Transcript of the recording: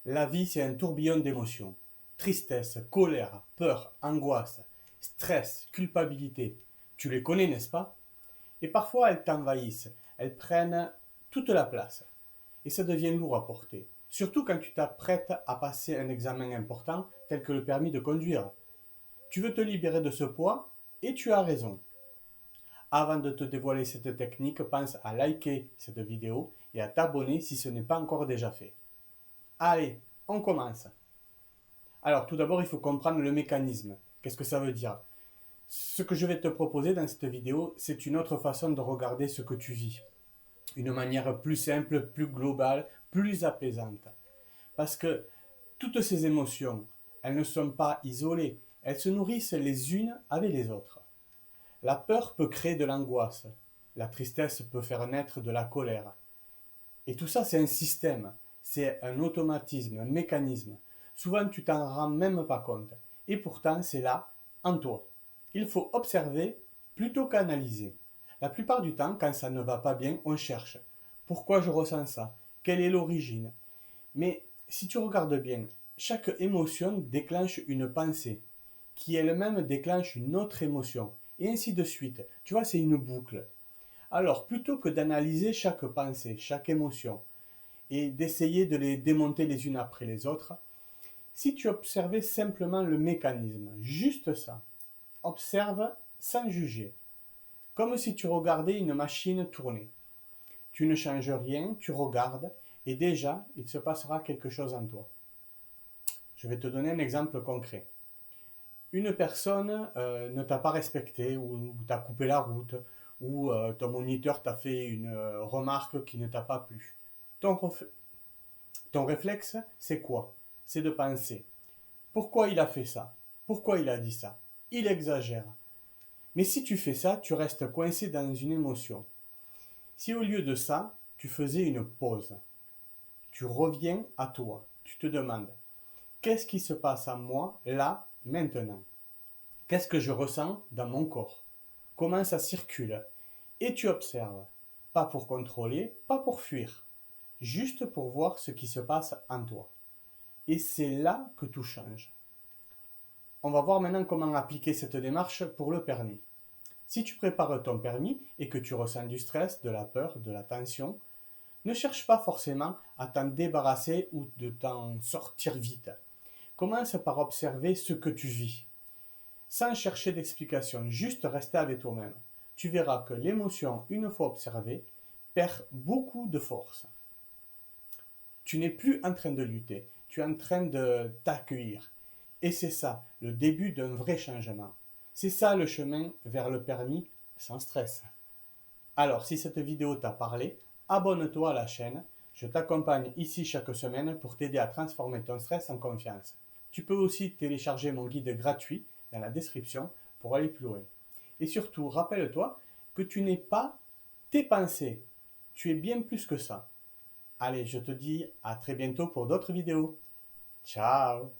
La vie, c'est un tourbillon d'émotions. Tristesse, colère, peur, angoisse, stress, culpabilité. Tu les connais, n'est-ce pas? Et parfois, elles t'envahissent. Elles prennent toute la place. Et ça devient lourd à porter. Surtout quand tu t'apprêtes à passer un examen important tel que le permis de conduire. Tu veux te libérer de ce poids et tu as raison. Avant de te dévoiler cette technique, pense à liker cette vidéo et à t'abonner si ce n'est pas encore déjà fait. Allez, on commence. Alors, tout d'abord, il faut comprendre le mécanisme. Qu'est-ce que ça veut dire? Ce que je vais te proposer dans cette vidéo, c'est une autre façon de regarder ce que tu vis. Une manière plus simple, plus globale, plus apaisante. Parce que toutes ces émotions, elles ne sont pas isolées, elles se nourrissent les unes avec les autres. La peur peut créer de l'angoisse, la tristesse peut faire naître de la colère. Et tout ça, c'est un système, c'est un automatisme, un mécanisme. Souvent, tu t'en rends même pas compte. Et pourtant, c'est là, en toi. Il faut observer plutôt qu'analyser. La plupart du temps, quand ça ne va pas bien, on cherche. Pourquoi je ressens ça? Quelle est l'origine? Mais si tu regardes bien, chaque émotion déclenche une pensée, qui elle-même déclenche une autre émotion, et ainsi de suite. Tu vois, c'est une boucle. Alors, plutôt que d'analyser chaque pensée, chaque émotion, et d'essayer de les démonter les unes après les autres, si tu observais simplement le mécanisme, juste ça, observe sans juger, comme si tu regardais une machine tourner. Tu ne changes rien, tu regardes, et déjà, il se passera quelque chose en toi. Je vais te donner un exemple concret. Une personne ne t'a pas respecté ou t'a coupé la route ou ton moniteur t'a fait une remarque qui ne t'a pas plu. Ton, ton réflexe, c'est quoi? C'est de penser. Pourquoi il a fait ça? Pourquoi il a dit ça? Il exagère. Mais si tu fais ça, tu restes coincé dans une émotion. Si au lieu de ça, tu faisais une pause, tu reviens à toi, tu te demandes, qu'est-ce qui se passe à moi, là, maintenant? Qu'est-ce que je ressens dans mon corps? Comment ça circule? Et tu observes. Pas pour contrôler, pas pour fuir. Juste pour voir ce qui se passe en toi. Et c'est là que tout change. On va voir maintenant comment appliquer cette démarche pour le permis. Si tu prépares ton permis et que tu ressens du stress, de la peur, de la tension, ne cherche pas forcément à t'en débarrasser ou de t'en sortir vite. Commence par observer ce que tu vis. Sans chercher d'explication, juste rester avec toi-même. Tu verras que l'émotion, une fois observée, perd beaucoup de force. Tu n'es plus en train de lutter, tu es en train de t'accueillir. Et c'est ça, le début d'un vrai changement. C'est ça le chemin vers le permis sans stress. Alors, si cette vidéo t'a parlé, abonne-toi à la chaîne. Je t'accompagne ici chaque semaine pour t'aider à transformer ton stress en confiance. Tu peux aussi télécharger mon guide gratuit dans la description pour aller plus loin. Et surtout, rappelle-toi que tu n'es pas tes pensées. Tu es bien plus que ça. Allez, je te dis à très bientôt pour d'autres vidéos. Ciao!